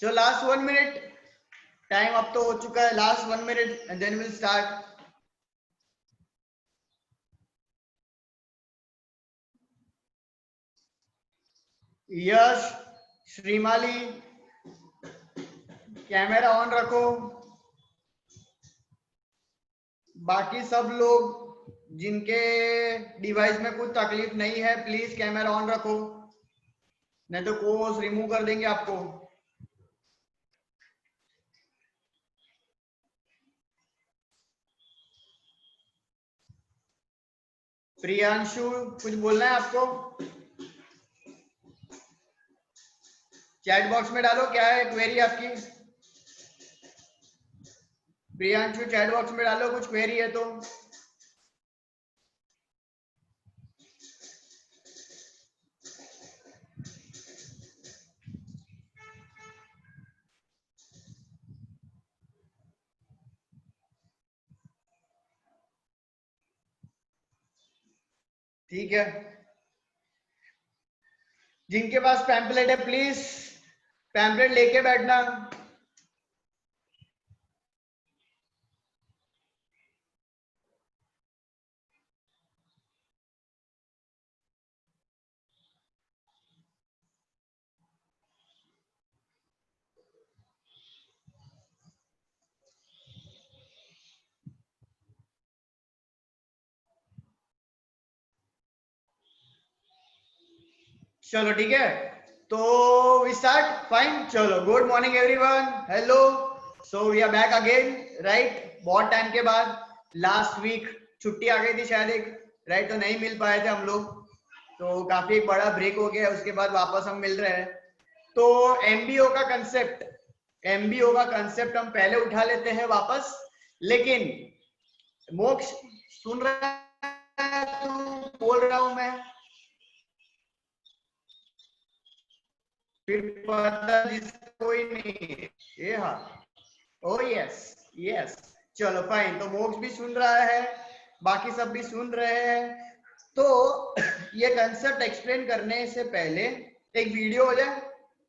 So last 1 minute, time अब तो हो चुका है, last 1 minute and then we'll start. Yash, Shrimali, camera on रखो. बाकी सब लोग जिनके डिवाइस में कुछ तकलीफ नहीं है प्लीज कैमरा ऑन रखो, नहीं तो कोर्स रिमूव कर देंगे आपको. प्रियांशु, कुछ बोलना है आपको? चैट बॉक्स में डालो, क्या है क्वेरी आपकी? प्रियांशु चैट बॉक्स में डालो, कुछ क्वेरी है तो. ठीक है, जिनके पास पैम्पलेट है प्लीज पैम्पलेट लेके बैठना. चलो ठीक है, तो वी स्टार्ट. फाइन, चलो. Good morning everyone, hello. So we are back again, right. बहुत टाइम के बाद. लास्ट वीक छुट्टी आ गई थी शायद एक, राइट, तो नहीं मिल पाए थे हम लोग, तो काफी एक बड़ा ब्रेक हो गया. उसके बाद वापस हम मिल रहे हैं. तो एमबीओ का कंसेप्ट हम पहले उठा लेते हैं वापस. लेकिन मोक्ष सुन रहा है तू? बोल रहा हूं मैं, फिर पता जिसका कोई नहीं. ये हाँ, ओ यस यस. चलो फाइन, तो मोक्ष भी सुन रहा है, बाकी सब भी सुन रहे हैं. तो ये कंसेप्ट एक्सप्लेन करने से पहले एक वीडियो हो जाए.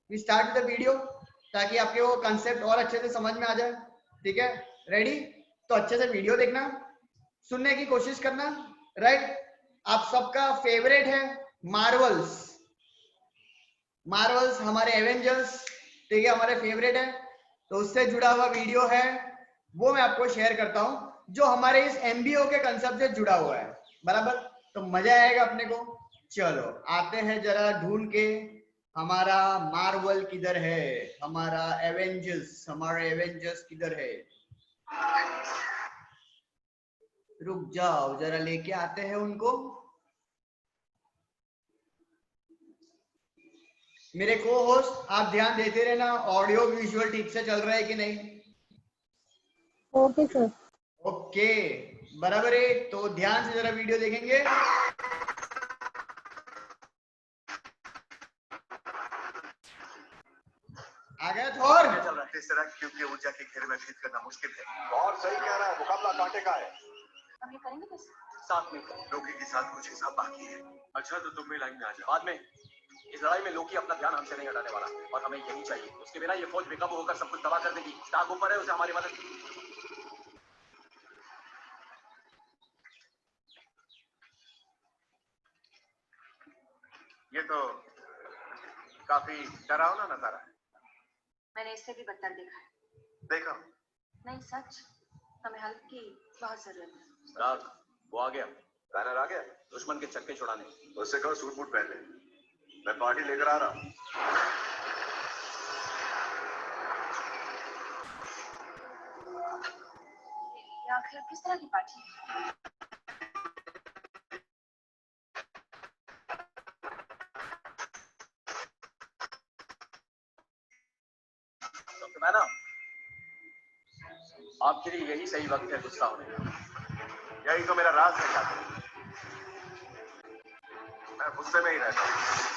वी स्टार्ट द वीडियो, ताकि आपके वो कंसेप्ट और अच्छे से समझ में आ जाए. ठीक है, रेडी? तो अच्छे से वीडियो देखना, सुनने की कोशिश करना, राइट. आप सबका फेवरेट है मार्वल्स. मार्वल्स हमारे एवेंजर्स, ठीक है, हमारे फेवरेट है. तो उससे जुड़ा हुआ वीडियो है, वो मैं आपको शेयर करता हूं, जो हमारे इस एमबीओ के कंसेप्ट से जुड़ा हुआ है. बराबर, तो मजा आएगा अपने को. चलो आते हैं जरा ढूंढ के, हमारा मार्वल किधर है, हमारा एवेंजर्स किधर है. रुक जाओ जरा, लेके आते हैं उनको. मेरे को होस्ट आप ध्यान देते रहना, ऑडियो विजुअल ठीक से चल रहा है कि नहीं. Okay sir. ओके, बराबर है. तो ध्यान से जरा वीडियो देखेंगे. आ गया थोर. चल रहा है इस तरह, क्योंकि ऊर्जा के घेरे में भेद करना मुश्किल है. और सही कह रहा है, मुकाबला कांटे का है. हम ये करेंगे कैसे? साथ में लोकी के साथ कुछ हिसाब बाकी है. अच्छा, तो तुम भी लाइन में आ जाओ. बाद में इस लड़ाई में लोकी अपना ध्यान हमसे नहीं हटाने वाला, और हमें यही चाहिए. उसके बिना ये फौज बेकाबू होकर सब कुछ तबाह कर देगी. स्टार्क ऊपर है, उसे हमारी मदद. ये तो काफी डरावना नजारा है. मैंने इससे भी बदतर देखा है. देखा? नहीं सच, हमें हेल्प की बहुत जरूरत है. स्टार्क, वो आ गया. बैनर आ गया दुश्मन के चक्के छुड़ाने. उससे कहो सूट बूट पहन ले, मैं पार्टी लेकर आ रहा हूँ. ये आखिर किस तरह की पार्टी है? तो मैं ना, आपके लिए यही सही वक्त है गुस्सा होने का. यही तो मेरा राज है. मैं गुस्से में ही रहता हूँ.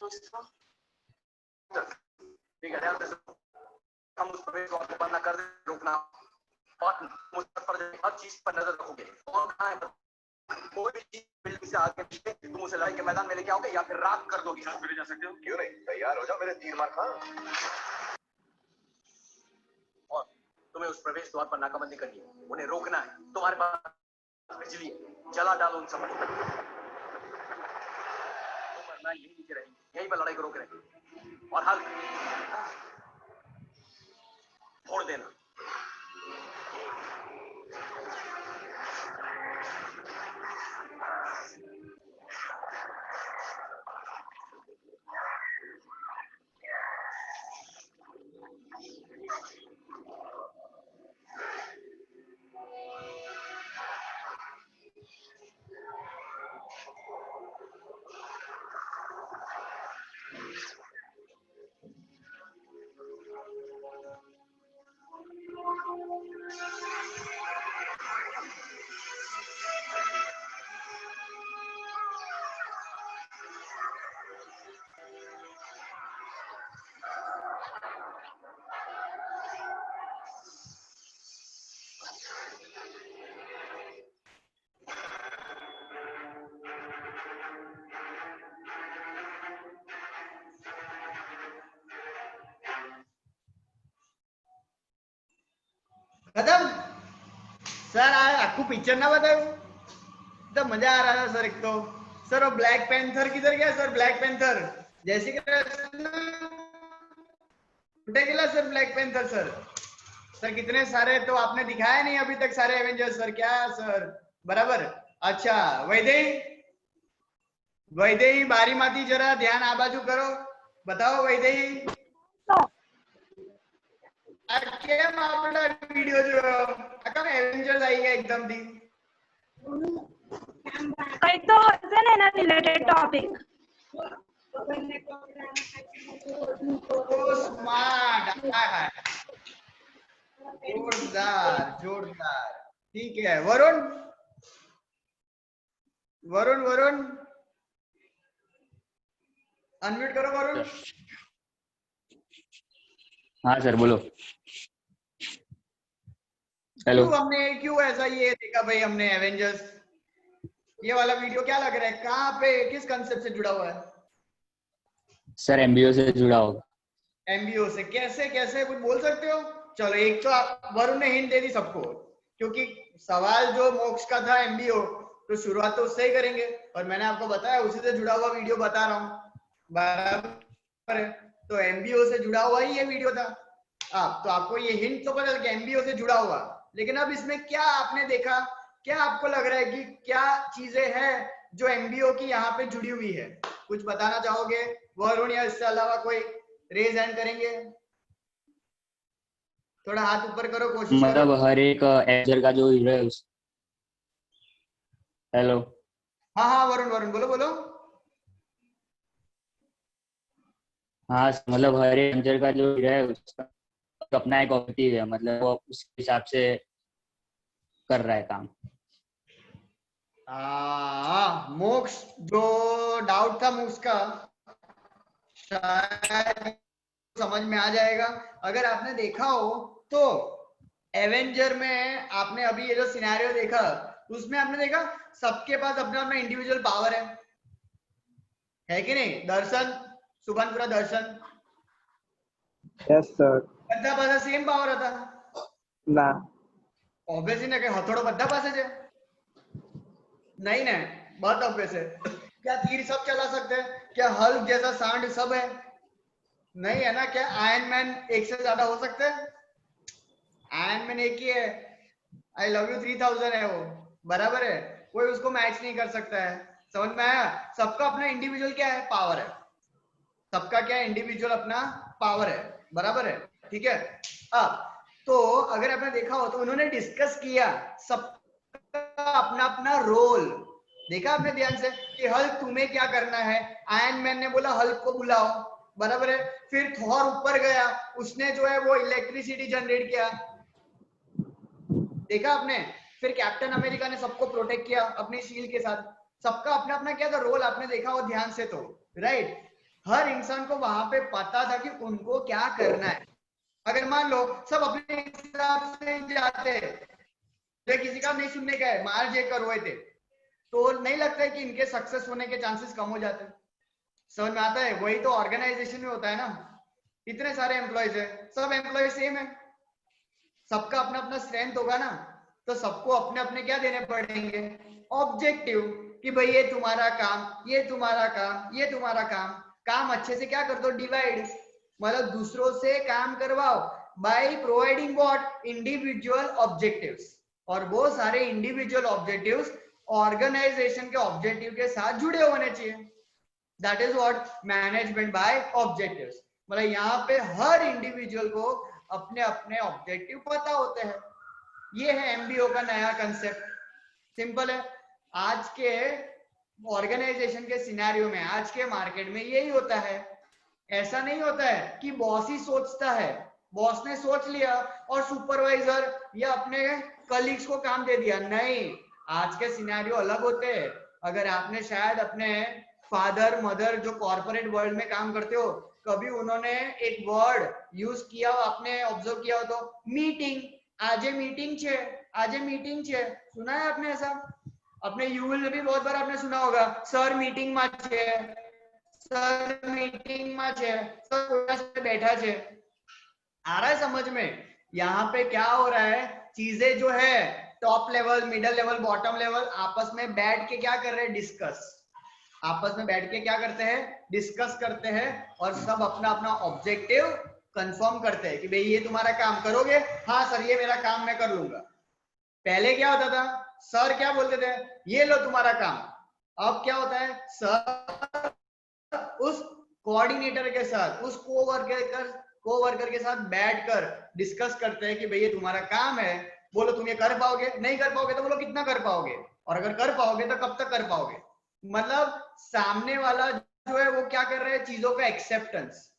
हम उस प्रवेश द्वार को बंद न कर दे, रोकना और मुझ पर हर चीज पर नजर रखोगे। और कहाँ है कोई भी चीज बिल्डिंग से आगे पीछे तुम उसे लड़ाई के मैदान में लेके आओगे या फिर राख कर दोगे। मेरे जा सकते हो? क्यों नहीं, तैयार हो जाओ मेरे तीर मार खां। और तुम्हें उस प्रवेश द्वार पर नाकाबंदी करनी है, उन्हें रोकना है। तुम्हारे पास बिजली है, जला डालो उन सब को। मरना यही नीचे रहेंगे, यहीं पर लड़ाई को रोक रहेंगे और हल छोड़ देना। खत्म सर। आपको पिक्चर ना बताऊं तो मजा आ रहा था सर। एक तो सर वो ब्लैक पैंथर किधर गया सर? ब्लैक पैंथर जैसे कि उठे गेला sir black panther sir. Sir कितने सारे तो आपने दिखाया नहीं अभी तक सारे एवेंजर्स सर। क्या सर बराबर। अच्छा वैदेही, वैदेही बारी माती जरा ध्यान आ बाजू करो, बताओ वैदेही કેમ આપણા વિડિયો જો આખા એવેન્જર્સ આવી ગયા એકદમ થી કઈ તો હશે ને એના રિલેટેડ ટોપિક. ઓ સ્માર્ટ जोरदार जोरदार। ठीक है वरुण, वरुण वरुण अनम्यूट करो वरुण। हाँ सर बोलो। हेलो। क्यों ऐसा ये देखा भाई हमने एवेंजर्स ये वाला वीडियो क्या लग रहा है? कहाँ पे किस कंसेप्ट से जुड़ा हुआ है? सर एमबीओ से जुड़ा होगा। एमबीओ से कैसे कैसे कुछ बोल सकते हो? चलो एक तो वरुण ने हिंट दे दी सबको, क्योंकि सवाल जो मोक्ष का था एमबीओ, तो शुरुआत तो उससे ही करेंगे और मैंने आपको बताया उसी से जुड़ा हुआ वीडियो बता रहा हूँ बराबर है। तो एमबीओ से जुड़ा हुआ ही ये वीडियो था। तो आपको ये हिंट तो पता कि एमबीओ से जुड़ा हुआ, लेकिन अब इसमें क्या आपने देखा, क्या आपको लग रहा है कि क्या चीजें हैं जो एमबीओ की यहाँ पे जुड़ी हुई है? कुछ बताना चाहोगे वरुण या इससे अलावा कोई? रेज हैंड करेंगे, थोड़ा हाथ ऊपर करो, कोशिश मतलब करो। हर एक एवेंजर का जो हीरो है उस। हेलो। हाँ हाँ वरुण वरुण बोलो बोलो। हाँ मतलब हर एक एवेंजर का जो हीरो है उसका अपना एक ऑब्जेक्टिव है, मतलब वो उसके हिसाब से कर रहा है काम। मोक्ष जो डाउट था मोक्ष का शायद समझ में आ जाएगा। अगर आपने देखा हो तो एवेंजर में आपने अभी ये जो सिनेरियो देखा उसमें आपने देखा सबके पास अपना अपना इंडिविजुअल पावर है कि नहीं? दर्शन सुभानपुरा दर्शन यस सर બધા પાસે સેમ પાવર હતા ના ઓબ્વિયસલી ને કે હથોડો બધા પાસે છે नहीं ना, बहुत ऑब्वियस है। क्या तीर सब चला सकते हैं? क्या हल्क जैसा सांड सब है? नहीं है ना। क्या आयरन मैन एक से ज्यादा हो सकते हैं? आयरन मैन एक ही है, आई लव यू 3000 है वो, बराबर है। कोई उसको मैच नहीं कर सकता है। समझ में आया? सबका अपना इंडिविजुअल क्या है? पावर है। सबका क्या है? इंडिविजुअल अपना पावर है, बराबर है। ठीक है। अब तो अगर आपने देखा हो तो उन्होंने डिस्कस किया सब अपना अपना रोल। देखा आपने ध्यान से कि हल्क तुम्हें क्या करना है? आयरन मैन ने बोला हल्क को बुलाओ, बराबर है। फिर थॉर ऊपर गया, उसने जो है वो इलेक्ट्रिसिटी जनरेट किया, देखा आपने। फिर कैप्टन अमेरिका ने सबको प्रोटेक्ट किया अपनी शील्ड के साथ। सबका अपना अपना क्या था? रोल। आपने देखा हो ध्यान से तो, राइट। हर इंसान को वहां पे पता था कि उनको क्या करना है। अगर मान लो सब अपने हिसाब से जाते, तो किसी का नहीं सुनने का है, मार जे कर हुए थे, तो नहीं लगता है कि इनके सक्सेस होने के चांसेस कम हो जाते हैं। समझ में आता है? वही तो ऑर्गेनाइजेशन में होता है ना। इतने सारे एम्प्लॉयज है, सब एम्प्लॉय सेम है, सबका अपना अपना स्ट्रेंथ होगा ना, तो सबको अपने अपने क्या देने पड़ेंगे, ऑब्जेक्टिव, कि भाई ये तुम्हारा काम, ये तुम्हारा काम, ये तुम्हारा काम। काम अच्छे से क्या कर दो, डिवाइड, मतलब दूसरों से काम करवाओ by providing what, individual objectives. और वो सारे इंडिविजुअल ऑब्जेक्टिव्स ऑर्गेनाइजेशन के ऑब्जेक्टिव के साथ जुड़े होने चाहिए। That is what management by objectives. मतलब यहाँ पे हर इंडिविजुअल को अपने अपने ऑब्जेक्टिव पता होते हैं। ये है एमबीओ का नया कंसेप्ट। सिंपल है। आज के ऑर्गेनाइजेशन के सिनेरियो में, आज के मार्केट में यही होता है। ऐसा नहीं होता है कि बॉस ही सोचता है, बॉस ने सोच लिया और सुपरवाइजर या अपने कलीग्स को काम दे दिया। नहीं, आज के सिनेरियो अलग होते हैं। अगर आपने शायद अपने फादर मदर जो कॉर्पोरेट वर्ल्ड में काम करते हो, कभी उन्होंने एक वर्ड यूज किया हो, आपने ऑब्जर्व किया हो तो, मीटिंग, आजे मीटिंग छे, आजे मीटिंग छे, सुना है आपने ऐसा? अपने यूएल में भी बहुत बार आपने सुना होगा, सर मीटिंग में छे, सर मीटिंग में छे, सर कोई से बैठा छे। आ रहा है समझ में? यहाँ पे क्या हो रहा है, चीजें जो है top level, middle level, bottom level आपस में बैठ के क्या कर रहे हैं, डिस्कस। आपस में बैठ के क्या करते हैं, डिस्कस करते हैं, और सब अपना अपना ऑब्जेक्टिव कंफर्म करते हैं कि भाई ये तुम्हारा काम करोगे, हाँ सर ये मेरा काम मैं कर लूंगा। पहले क्या होता था, सर क्या बोलते थे, ये लो तुम्हारा काम। अब क्या होता है, सर उस कोऑर्डिनेटर के साथ, उस कोवर्कर के साथ बैठकर डिस्कस करते हैं कि भाई ये तुम्हारा काम है, बोलो तुम ये कर पाओगे, नहीं कर पाओगे तो बोलो कितना कर पाओगे, और अगर कर पाओगे तो कब तक कर पाओगे। मतलब सामने वाला जो है वो क्या कर रहा है, चीजों का एक्सेप्टेंस।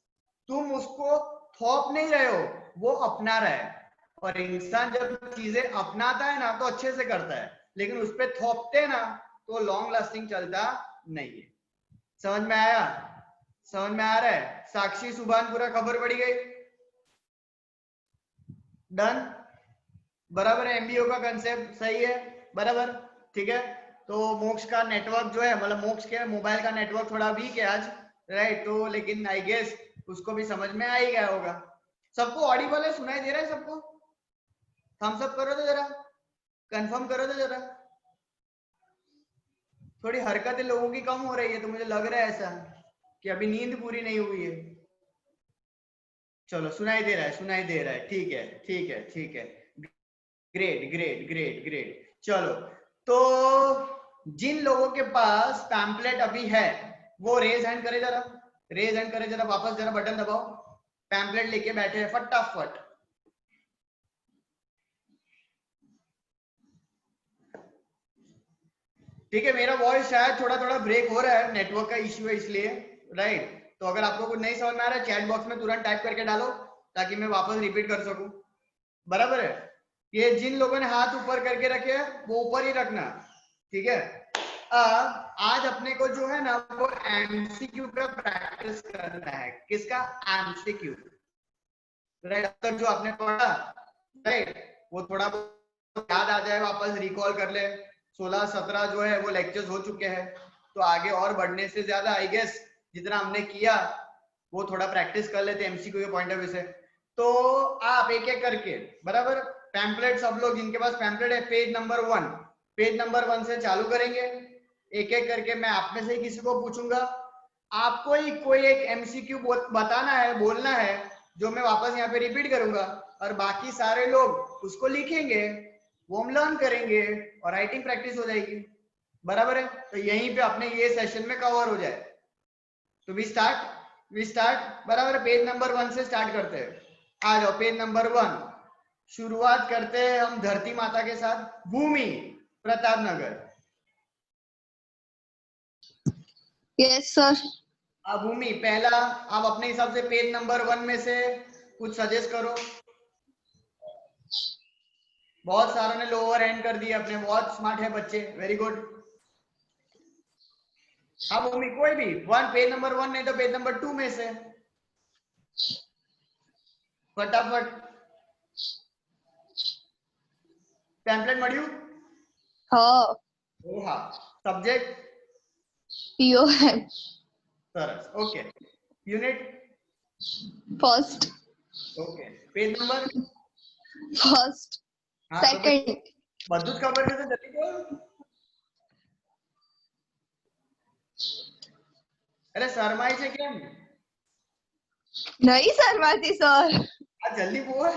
तुम उसको थोप नहीं रहे हो, वो अपना रहा है। और इंसान जब चीजें अपनाता है ना तो अच्छे से करता है, लेकिन उस पर थोपते ना तो लॉन्ग लास्टिंग चलता नहीं है। समझ में आया? समझ में आ रहा है? साक्षी सुभानपुरा खबर पड़ी गई? डन? बराबर है? एमबीओ का कंसेप्ट सही है? बराबर? ठीक है। तो मोक्ष का नेटवर्क जो है, मतलब मोक्ष के मोबाइल का नेटवर्क थोड़ा वीक है आज, राइट? तो लेकिन आई गेस उसको भी समझ में आ ही गया होगा। सबको ऑडिबल है, सुनाई दे रहा है सबको? थम्स अप करो तो जरा, कंफर्म करो तो जरा। थोड़ी हरकतें लोगों की कम हो रही है, तो मुझे लग रहा है ऐसा कि अभी नींद पूरी नहीं हुई है। चलो सुनाई दे रहा है, सुनाई दे रहा है, ठीक है ठीक है ठीक है, ग्रेट ग्रेट ग्रेट ग्रेट। चलो, तो जिन लोगों के पास पैम्पलेट अभी है वो रेज हैंड करे जरा, रेज हैंड करे जरा, वापस जरा बटन दबाओ। पैम्पलेट लेके बैठे हैं फटाफट। ठीक है, मेरा वॉइस शायद थोड़ा थोड़ा ब्रेक हो रहा है, नेटवर्क का इश्यू है इसलिए, राइट? तो अगर आपको कुछ नहीं समझ में आ रहा है, चैट बॉक्स में तुरंत टाइप करके डालो ताकि मैं वापस रिपीट कर सकूं। बराबर है? ये जिन लोगों ने हाथ ऊपर करके रखे हैं वो ऊपर ही रखना, ठीक है? आज अपने को जो है ना वो एमसीक्यू का प्रैक्टिस करना है। किसका? MCQ, right? अब तक जो आपने पढ़ा, राइट, वो थोड़ा याद आ जाए, वापस रिकॉल कर ले। 16-17 जो है वो लेक्चर्स हो चुके हैं, तो आगे और बढ़ने से ज्यादा आई गेस जितना हमने किया वो थोड़ा प्रैक्टिस कर लेते एमसीक्यू के पॉइंट ऑफ व्यू से। तो आप एक एक करके, बराबर, पैम्पलेट सब लोग जिनके पास पैम्पलेट है, पेज नंबर 1, पेज नंबर 1 से चालू करेंगे। एक एक करके मैं आप में से ही किसी को पूछूंगा, आपको ही कोई एक एमसीक्यू बताना है, बोलना है, जो मैं वापस यहाँ पे रिपीट करूंगा, और बाकी सारे लोग उसको लिखेंगे, वो हम लर्न करेंगे और राइटिंग प्रैक्टिस हो जाएगी। बराबर है? तो यहीं पे अपने ये सेशन में कवर हो जाए। तो वी स्टार्ट, बराबर? पेज नंबर 1 से स्टार्ट करते हैं। आ जाओ, पेज नंबर 1 शुरुआत करते हैं हम धरती माता के साथ। भूमि, प्रताप नगर। Yes sir. भूमि, पहला आप अपने हिसाब से पेज नंबर 1 में से कुछ सजेस्ट करो। बहुत सारों ने लोअर हैंड कर दिया अपने, बहुत स्मार्ट है बच्चे, वेरी गुड। हाँ भूमि, कोई भी वन, पेज नंबर 1 नहीं तो पेज नंबर 2 में से फटाफट टेम्पलेट મળ્યું? हाँ હા. સબ્જેક્ટ POM સરસ. Okay. Unit first okay. Page number first હા તો પછી second બધું જ ખબર છે તો જલ્દી બોલ. અરે શરમાય છે કેમ? नहीं शर्माती सर આ જલ્દી બોલ.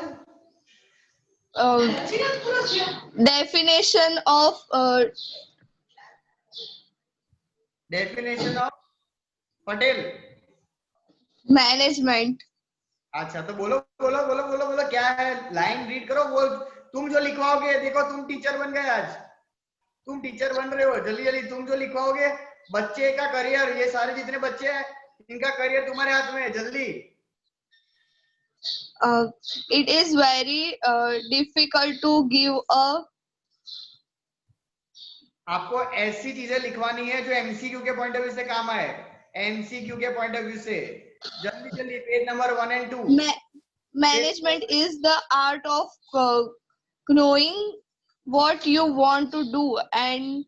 definition of definition of Patel. management अच्छा तो बोलो बोलो बोलो बोलो बोलो क्या है, लाइन रीड करो. वो तुम जो लिखवाओगे, देखो तुम टीचर बन गए आज, तुम टीचर बन रहे हो. जल्दी जल्दी तुम जो लिखवाओगे, बच्चे का करियर, ये सारे जितने बच्चे हैं इनका करियर तुम्हारे हाथ में है. जल्दी. it is very difficult to give a आपको ऐसी चीजें लिखवानी है जो एमसीक्यू के पॉइंट ऑफ व्यू से काम आए. एमसीक्यू के पॉइंट ऑफ व्यू से जल्दी जल्दी page number 1 and 2. management is the art of knowing what you want to do and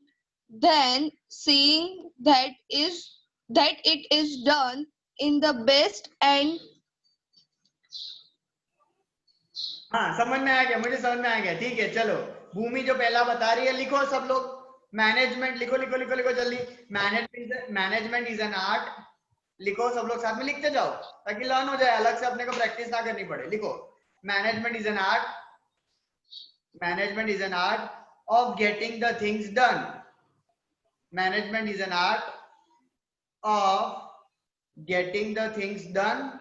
then seeing that it is done in the best and हाँ समझ में आ गया, मुझे समझ में आ गया. ठीक है चलो, भूमि जो पहला बता रही है लिखो सब लोग. मैनेजमेंट लिखो लिखो लिखो लिखो जल्दी. Management is an art. लिखो सब लोग साथ में लिखते जाओ ताकि लर्न हो जाए, अलग से अपने को प्रैक्टिस ना करनी पड़े. लिखो management is an art. Management is an art of getting the things done. Management is an art of getting the things done.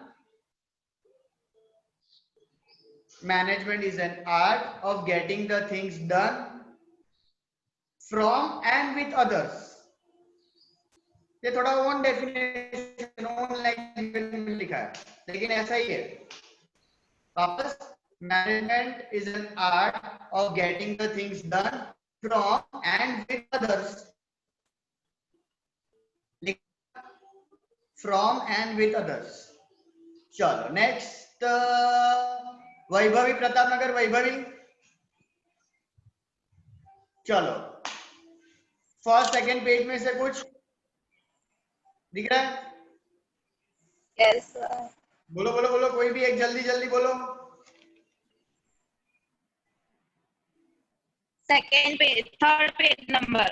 Management is an art of getting the things done from and with others. ये थोड़ा own definition own language में लिखा है लेकिन ऐसा ही है. वापस, management is an art of getting the things done from and with others. From and with others. चलो नेक्स्ट, वैभवी प्रतापनगर. वैभवी चलो फर्स्ट सेकंड पेज में से कुछ दिख रहा है? Yes, बोलो बोलो बोलो, कोई भी एक जल्दी जल्दी बोलो. second page, third page number.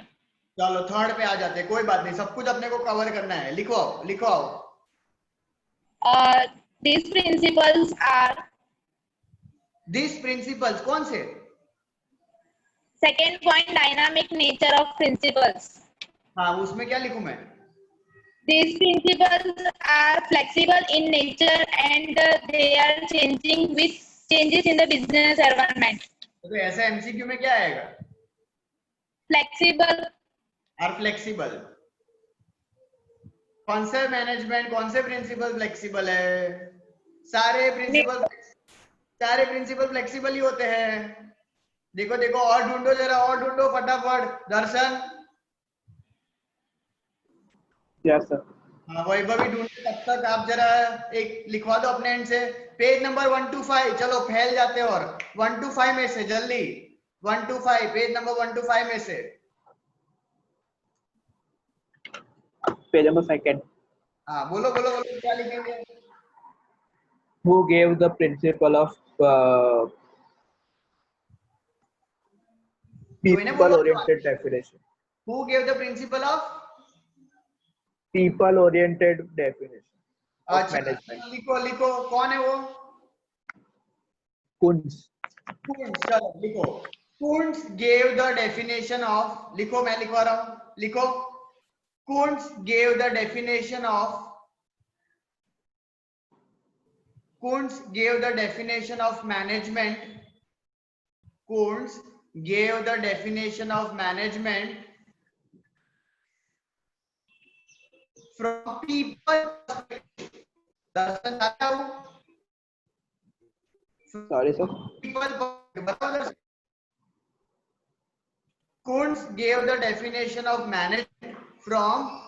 चलो थर्ड पे आ जाते हैं, कोई बात नहीं, सब कुछ अपने को कवर करना है. लिखो आओ, लिखो आओ. These principles are this principles कौन से? second point, dynamic nature of principles. हाँ उसमें क्या लिखूं मैं? These principles are flexible in nature and they are changing with changes in the business environment. तो ऐसा एमसीक्यू में क्या आएगा? Flexible. और फ्लेक्सिबल. कौन से मैनेजमेंट, कौन से प्रिंसिपल फ्लेक्सिबल है? सारे प्रिंसिपल फ्लेक्सिबल ही होते हैं. देखो देखो और ढूंढो जरा, और ढूंढो फटाफट. दर्शन. Yes sir. हाँ वैभवी ढूंढो, तब तक आप जरा एक लिखवा दो अपने एंड से. Page number 1 to 5. चलो फैल जाते हैं. और 1 to 5 में से जल्दी. 1 to 5, पेज नंबर 1 to 5 में से. Page number second. हाँ बोलो बोलो बोलो, क्या लिखेंगे? Who gave the principle of people oriented definition? Who gave the principle of People oriented definition of अच्छा, management. लिखो लिखो, कौन है वो? Kunz. चलो लिखो. Kunz gave the definition of. लिखो, मैं लिखवा रहा हूँ. लिखो. Kunz gave the definition of. Kunz gave the definition of management. Kunz gave the definition of management from people perspective. दर्शन आता हूँ. Sorry sir. Kunz gave the definition of management from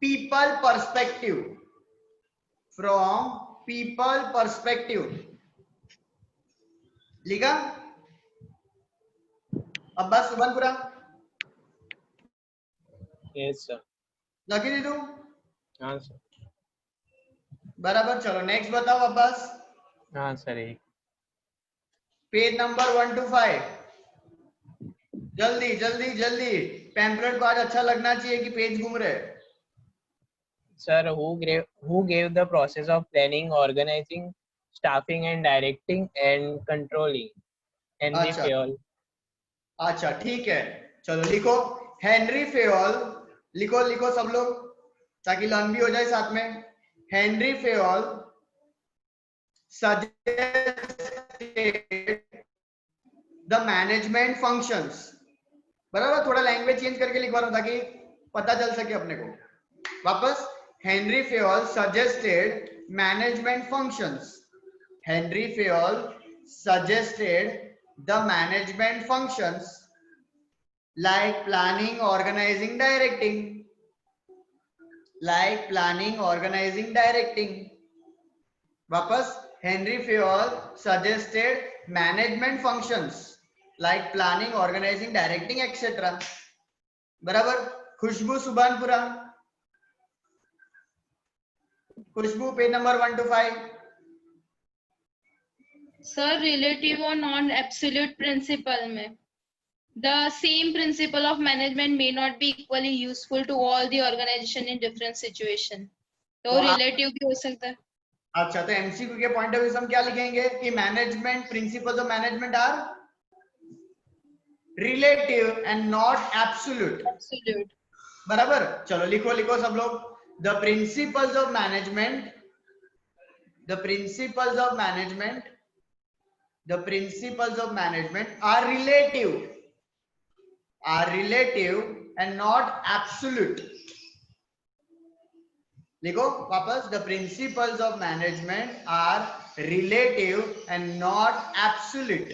people perspective, from people perspective. लिखा? Abbas सुबनपुरा Yes, sir. लगी दी तू? हाँ sir. बराबर. चलो next बताओ अब्बास. हाँ सर. एक पेज नंबर 1 to 5. जल्दी जल्दी जल्दी. पैम्पलेट को आज अच्छा लगना चाहिए कि पेज घूम रहे. sir, who gave the process of planning, organizing, staffing and directing and controlling? Henry अच्छा. Fayol. अच्छा ठीक है. चलो लिखो हेनरी फेयोल. लिखो लिखो सब लोग ताकि लर्न भी हो जाए साथ में. Henry Fayol suggested the management functions. बराबर. थोड़ा लैंग्वेज चेंज करके लिखवा रहा हूं ताकि पता चल सके अपने को. वापस. Henry Fayol suggested management functions. Henry Fayol suggested the management functions like planning, organizing, directing. Like planning, organizing, directing. वापस. Henry Fayol suggested management functions like planning, organizing, directing, etc. बराबर. खुशबू सुभानपुरा. खुशबू page number 1 to 5. Sir, relative और non absolute principle में the same principle of management may not be equally useful to all the organization in different situation. तो relative भी हो सकता है. अच्छा तो एमसीक्यू के पॉइंट ऑफ व्यू से हम क्या लिखेंगे कि management principles of management are relative and not absolute. Absolute. बराबर. चलो लिखो लिखो सब लोग. The principles of management, the principles of management, the principles of management are relative and not absolute. लिखो वापस. The principles of management are relative and not absolute.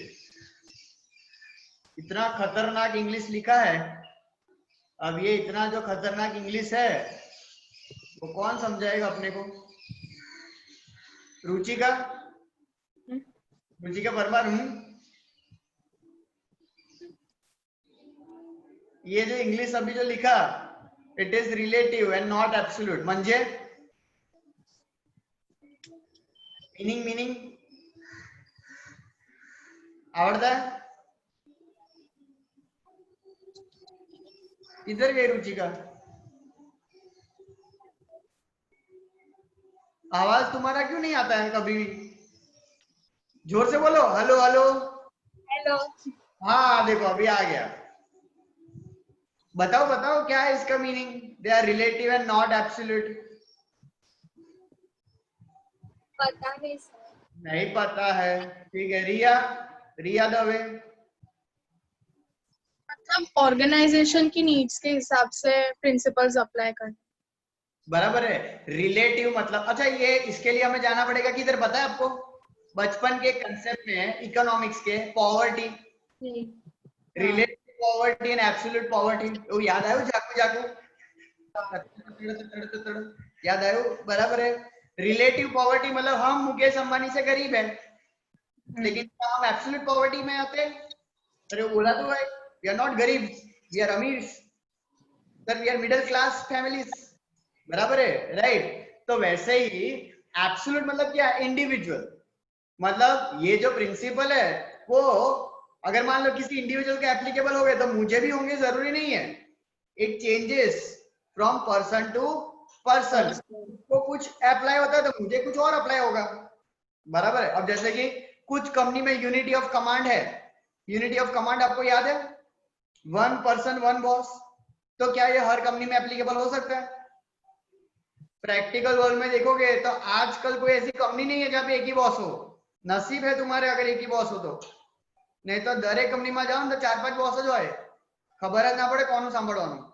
इतना खतरनाक इंग्लिश लिखा है. अब ये इतना जो खतरनाक इंग्लिश है वो कौन समझाएगा अपने को? रुचिका. रुचिका परमार. ये जो इंग्लिश अभी जो लिखा it is relative and not absolute म्हणजे मीनिंग आवड़ता है? इधर गई रुचिका. आवाज तुम्हारा क्यों नहीं आता है कभी भी? जोर से बोलो. Hello hello Hello. हाँ देखो अभी आ गया. बताओ बताओ क्या है इसका meaning? They are relative and not absolute. पता नहीं सर. नहीं पता है. ठीक है. रिया दवे. मतलब ऑर्गेनाइजेशन की नीड्स के हिसाब से प्रिंसिपल्स अप्लाई करना. बराबर है. रिलेटिव मतलब अच्छा ये इसके लिए हमें जाना पड़ेगा किधर पता है आपको? बचपन के कंसेप्ट में इकोनॉमिक्स के poverty, relative poverty and absolute poverty. वो याद आयो जाकू याद आयो? बराबर है. रिलेटिव पॉवर्टी मतलब हम मुकेश अंबानी से गरीब है लेकिन हम एब्सोल्यूट पॉवर्टी में आते हैं. अरे बोला तो भाई वी आर नॉट गरीब, वी आर अमीर sir, we are middle class families. बराबर है. राइट. तो वैसे ही एब्सोल्यूट मतलब क्या? इंडिविजुअल. मतलब ये जो प्रिंसिपल है वो अगर मान लो किसी इंडिविजुअल के एप्लीकेबल हो गए तो मुझे भी होंगे जरूरी नहीं है. It changes from person to person. को कुछ अप्लाई होता है तो मुझे कुछ और अप्लाई होगा. बराबर है. अब जैसे कि कुछ कंपनी में यूनिटी ऑफ कमांड है. यूनिटी ऑफ कमांड आपको याद है? 1 पर्सन 1 बॉस. तो क्या ये हर कंपनी में एप्लीकेबल हो सकता है? प्रैक्टिकल वर्ल्ड में देखोगे तो आजकल कोई ऐसी कंपनी नहीं है जहाँ पे एक ही बॉस हो. नसीब है तुम्हारे अगर एक ही बॉस हो तो. नहीं तो दरेक कंपनी में जाओ तो 4-5 बॉस जो है खबर है ना पड़े कौन सांभळવાનું.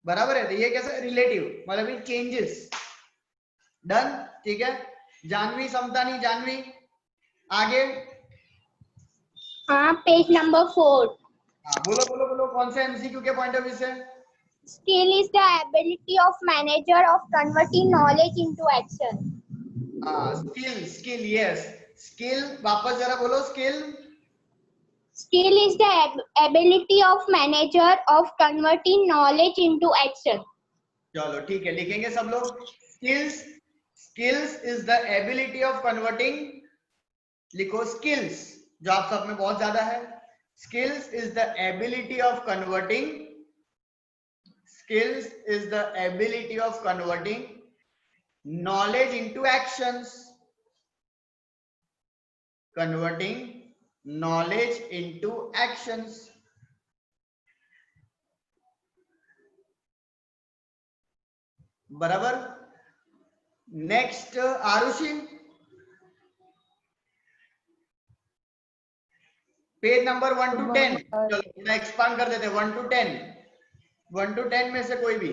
बराबर है. तो ये कैसे? रिलेटिव मतलब इट चेंजेस. डन. ठीक है. जानवी समतानी. जानवी आगे. हाँ पेज नंबर 4. हाँ बोलो बोलो बोलो. कौन से एमसीक्यू के पॉइंट ऑफ व्यू से? Skill is the ability of manager of converting knowledge into action. Skill yes skill वापस जरा बोलो skill Skill is the ability of manager of converting knowledge into action. चलो ठीक है लिखेंगे सब लोग skills skills is the ability of converting लिखो स्किल्स जो आप सब में बहुत ज्यादा है skills is the ability of converting skills is the ability of converting knowledge into actions converting knowledge into actions बराबर next Arushi page number 1 to 10 चलो थोड़ा एक्सपांड कर देते 1 to 10 1 to 10 में से कोई भी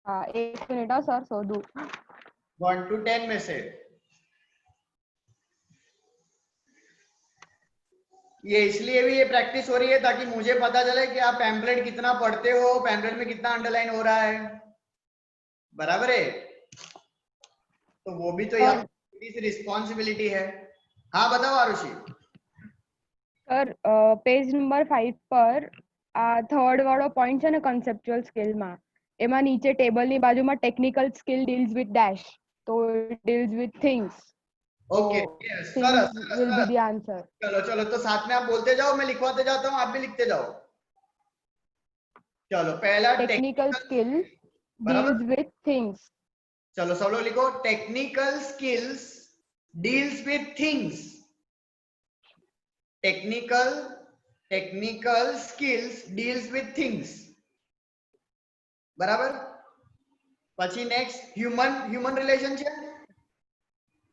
हाँ 1 मिनट सर सोधू 1 to 10 में से ये इसलिए भी ये प्रैक्टिस हो रही है ताकि मुझे पता चले कि आप पैम्पलेट कितना पढ़ते हो पैम्पलेट में कितना अंडरलाइन हो रहा है बराबर है तो वो भी तो यार रिस्पॉन्सिबिलिटी है हाँ बताओ आरुषि सर पेज नंबर 5 पर थर्ड वाળો પોઈન્ટ છે ને કન્સેપ્ચ્યુઅલ સ્કિલ માં એમાં નીચે ટેબલ ની બાજુમાં technical skill deals with dash તો deals with things okay Saras will be the answer चलो चलो तो साथ में आप बोलते जाओ मैं लिखवाते जाता हूँ आप भी लिखते जाओ चलो पहला technical skill deals with things चलो सब लोग लिखो technical skills deals with things technical skills deals with things बराबर પછી નેક્સ્ટ હ્યુમન રિલેશન છે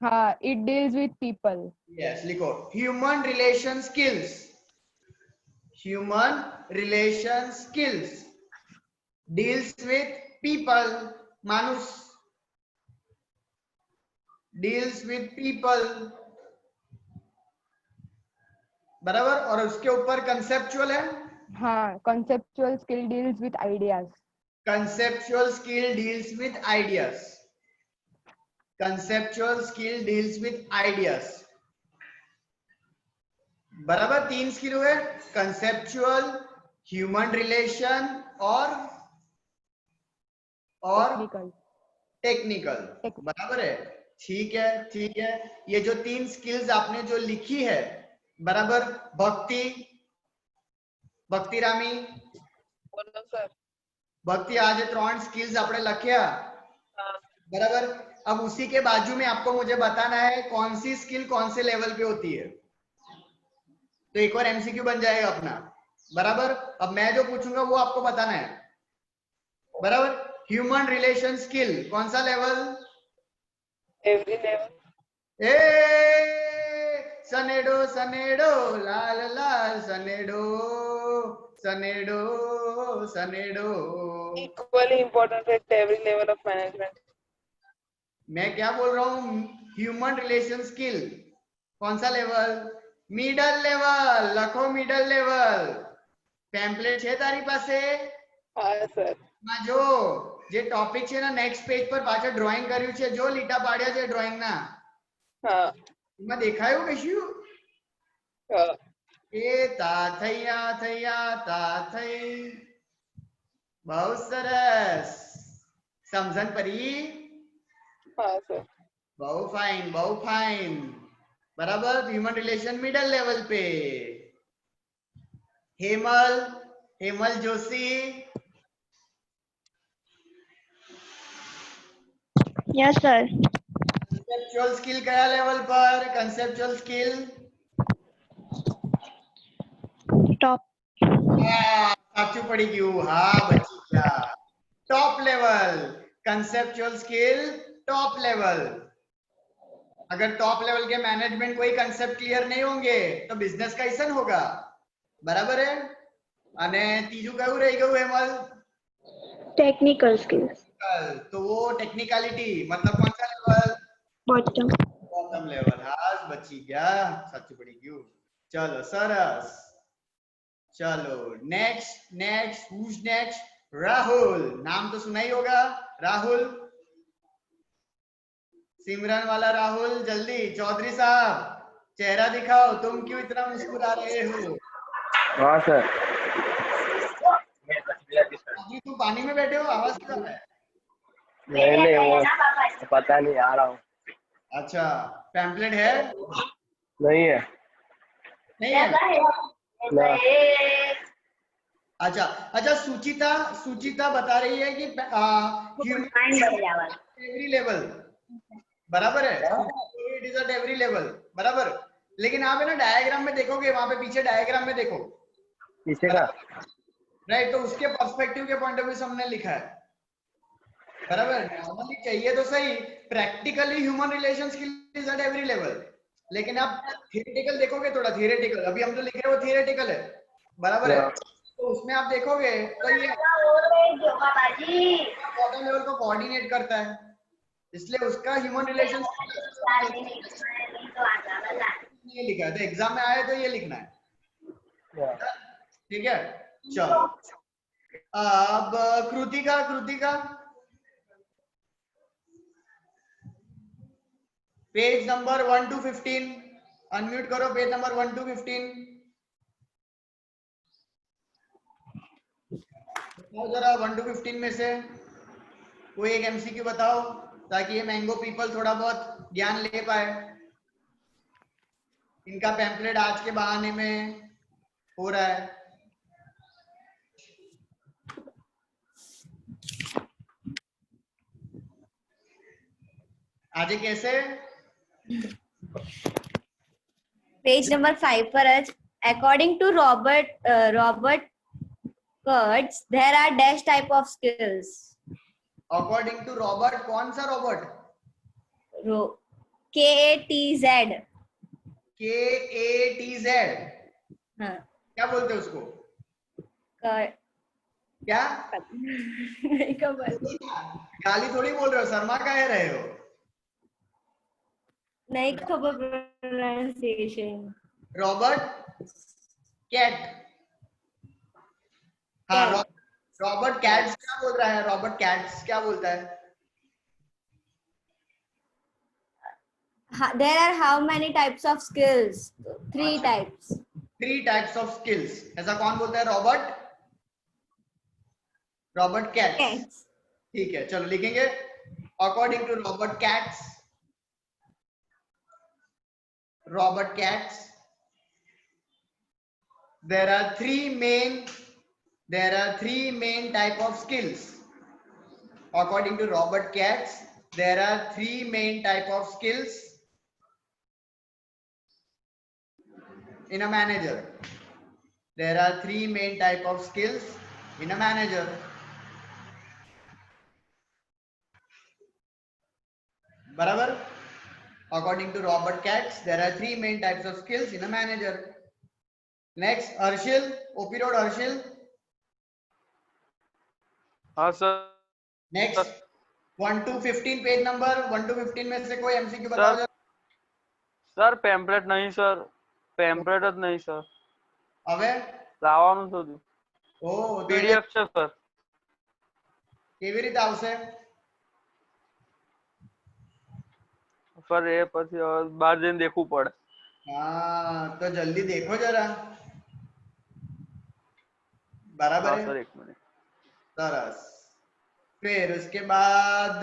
हाँ it deals with people yes लिखो human relation skills deals with people मानुष डील्स विथ पीपल बराबर और उसके ऊपर कंसेप्चुअल है हाँ conceptual skill deals with ideas conceptual skill deals with ideas conceptual skill deals with ideas बराबर 3 स्किल हुए कंसेप्चुअल ह्यूमन रिलेशन और टेक्निकल बराबर है ठीक है ये जो 3 स्किल्स आपने जो लिखी है बराबर भक्ति रामी बोलो सर भक्ति आज 3 स्किल्स आपने लख्या बराबर अब उसी के बाजू में आपको मुझे बताना है कौन सी स्किल कौन से लेवल पे होती है तो एक और एमसीक्यू बन जाएगा अपना बराबर अब मैं जो पूछूंगा वो आपको बताना है बराबर ह्यूमन रिलेशन स्किल कौन सा लेवल एवरी लेवल ए सनेडो सनेडो लाल लाल सनेडो सनेडो सनेडो equally important at every level of management मैं क्या बोल रहा हूँ ह्यूमन रिलेशन स्किल कौन सा लेवल मिडल लेवल लखो मिडल लेवल પેમ્પલેટ છે તારી પાસે हाँ सर માં જો જે ટોપિક છે ને નેક્સ્ટ પેજ પર પાછળ ડ્રોઈંગ કર્યું છે જો લીટા પાડ્યા છે ડ્રોઈંગ ના हाँ એમાં દેખાયું કશું हाँ એ તા થૈયા થૈયા તા થઈ બહુ સરસ સમજણ પડી हाँ सर बहु फाइन बराबर ह्यूमन रिलेशन मिडल लेवल पे Hemal Joshi yes sir conceptual skill कया लेवल पर कंसेप्चुअल स्किल टॉप साचू पड़ी गयु हाँ बची गया top level conceptual skill top level अगर टॉप लेवल के मैनेजमेंट कोई कंसेप्ट क्लियर नहीं होंगे तो बिजनेस कैसन होगा बराबर है अने तीजू कयु रही गयु हेमल टेक्निकल स्किल्स तो वो टेक्निकलिटी मतलब कौन सा लेवल बॉटम लेवल हाँ बची गया साचू पड़ी गयु चलो सरस चलो next next who's next? Rahul, नाम तो सुना ही होगा, राहुल, सिमरन वाला राहुल, जल्दी। चौधरी साहब चेहरा दिखाओ, तुम क्यों इतना मुस्कुरा रहे हो? हाँ सर। अभी तुम पानी में बैठे हो, आवाज क्यों आ रहा है? नहीं वो पता नहीं, आ रहा हूँ। अच्छा, पैम्पलेट है? नहीं है। नहीं है? ना। अच्छा अच्छा, सुचिता सुचिता बता रही है कि एवरी लेवल बराबर है, it is eight every level बराबर। लेकिन आप है ना डायग्राम में देखोगे, वहां पे पीछे डायग्राम में देखो, पीछे का राइट, तो उसके पर्सपेक्टिव के पॉइंट ऑफ व्यू से हमने लिखा है बराबर। नॉर्मली चाहिए तो सही, practically human relations skills eight every level, लेकिन आप थियोरेटिकल देखोगे, थोड़ा थियोरेटिकल, अभी हम जो लिख रहे हैं वो थियोरेटिकल है बराबर है, तो उसमें आप देखोगे तो ये बॉटम लेवल को कोऑर्डिनेट करता है, इसलिए उसका ह्यूमन रिलेशन ये लिखा है, तो एग्जाम में आए तो ये लिखना है, ठीक है। चलो अब Kritika, Kritika page number 1 to 15 unmute करो, पेज नंबर 1 to 15 बताओ जरा। 1 to 15 में से कोई एक एमसीक्यू बताओ, ताकि ये मैंगो पीपल थोड़ा बहुत ज्ञान ले पाए। इनका पैम्पलेट आज के बहाने में हो रहा है। आज कैसे? पेज नंबर 5 पर आज, according to Robert Kurtz, there are dash type of skills. According to Robert, कौन सा रॉबर्ट? KATZ. KATZ, हाँ, क्या बोलते हैं उसको? क्या नहीं खबर, गाली थोड़ी बोल रहे हो, शर्मा काहे रहे हो? नहीं खबर प्रोनाउंसिएशन। रॉबर्ट कैट, हाँ रॉबर्ट कैट्स क्या बोल रहा है? रॉबर्ट कैट्स क्या बोलता है? There are how many types of skills? 3 types. 3 types of skills, ऐसा कौन बोलता है? रॉबर्ट, रॉबर्ट कैट्स, ठीक है। चलो लिखेंगे, according to Robert Katz, Robert Katz, there are three main type of skills. According to Robert Katz, there are 3 main type of skills in a manager. There are 3 main type of skills in a manager. बराबर? According to Robert Katz, there are 3 main types of skills in a manager. Next, Arshil, OP Road Arshil. हाँ sir. Next, 1 to 15 page number 1 to 15 में से कोई MCQ बताओ जरा। Sir pamphlet नहीं sir, pamphlet नहीं sir. હવે લાવવાનું છું ઓ પીડીએફ છે સર। કેવી રીતે આવશે સર? એ પછી બહાર જઈને દેખવું પડે। हाँ तो जल्दी देखो जरा, बराबर है सर, 1 मिनट। सरस। फिर उसके बाद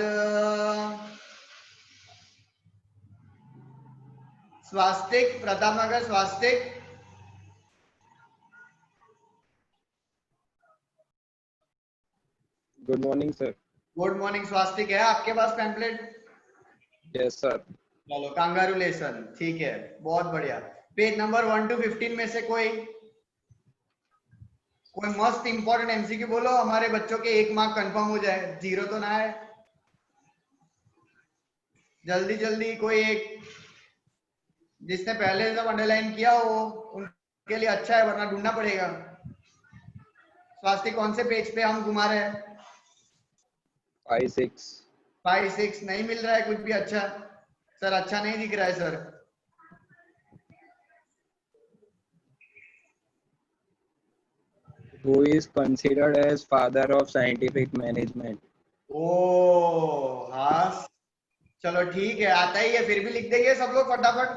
Swastik, Pratapnagar Swastik. Good morning sir. Good morning Swastik, है आपके पास पैम्पलेट? Yes sir. चलो कांगारुलेशन, ठीक है, बहुत बढ़िया। पेज नंबर 1 to 15 में से कोई मस्त इंपॉर्टेंट एमसीक्यू बोलो, हमारे बच्चों के 1 मार्क कंफर्म हो जाए, 0 तो ना है। जल्दी जल्दी कोई एक, जिसने पहले सब अंडरलाइन किया हो उनके लिए अच्छा है, वरना ढूंढना पड़ेगा। स्वास्थ्य कौन से पेज पे हम घुमा रहे हैं? 5 6 नहीं मिल रहा है कुछ भी अच्छा। सर अच्छा नहीं दिख रहा है sir. Who is considered as father of scientific management? ओ हाँ, चलो ठीक है, आता ही है, फिर भी लिख देंगे सब लोग फटाफट।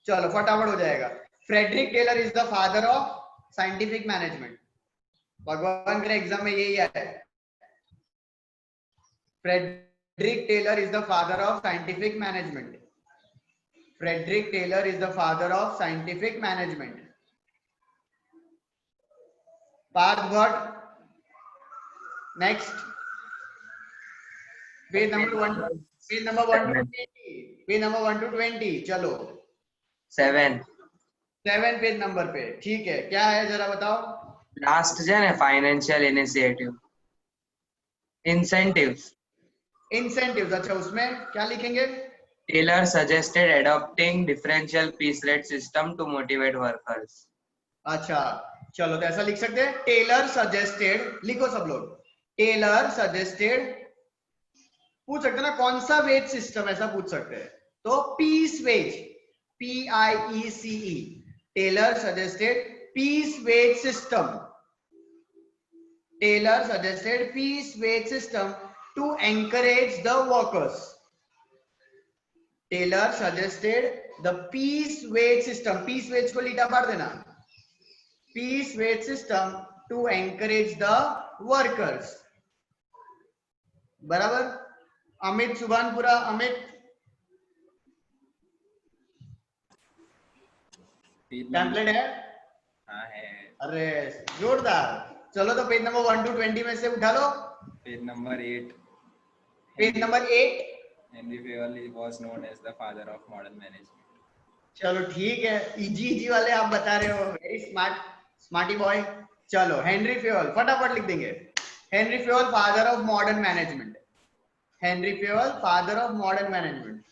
चलो फटाफट हो जाएगा। Frederick Taylor is the father of scientific management. भगवान करे एग्जाम में यही है। Frederick Taylor is the father of scientific management. Frederick Taylor is the father of scientific management. Parth Bhatt next. Page number 1 to 20। Page number 1 to 20। चलो 7 page number पे। ठीक है, क्या है जरा बताओ। लास्ट जो है फाइनेंशियल इनिशिएटिव इंसेंटिव्स। अच्छा, उसमें क्या लिखेंगे? Taylor suggested adopting differential piece rate system to motivate workers. अच्छा चलो, तो ऐसा लिख सकते हैं, टेलर सजेस्टेड। लिखो सब लोग, टेलर सजेस्टेड। पूछ सकते हैं ना कौन सा वेज सिस्टम, ऐसा पूछ सकते हैं। तो piece wage, PIECE, Taylor suggested piece wage system. Taylor suggested piece wage system to encourage the workers. Taylor suggested the piece wage system. Piece wage को लीटा पार देना। Piece wage system to encourage the workers. बराबर। Amit Subhanpura, Amit template है? हाँ है। अरे जोरदार। चलो तो पेज नंबर 1 to 20 में से उठा लो। Page number 8। Page number 8। Henry Fayol was known as the father of modern management. चलो ठीक है, इजी वाले आप बता रहे हो, वेरी स्मार्ट, स्मार्टी बॉय। चलो हेनरी फ्योल फटाफट लिख देंगे। Henry Fayol father of modern management. Henry Fayol father of modern management.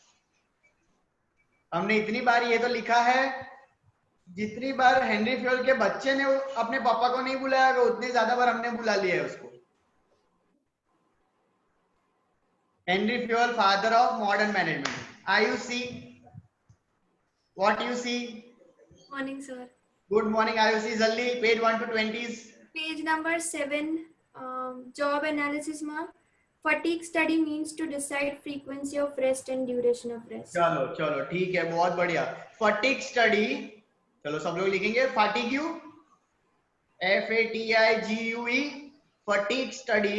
हमने इतनी बार ये तो लिखा है, जितनी बार हेनरी फ्योल के बच्चे ने अपने पापा को नहीं बुलाया, उतनी ज्यादा बार हमने बुला लिया है उसको। Henry Fayol, father of modern management. IUC, what you see? Morning, sir. Good morning, IUC. जल्दी page 1 to 20s. Page number 7, job analysis में fatigue study means to decide frequency of rest and duration of rest. चलो ठीक है, बहुत बढ़िया। fatigue study, चलो सब लोग लिखेंगे fatigue, FATIGUE, fatigue study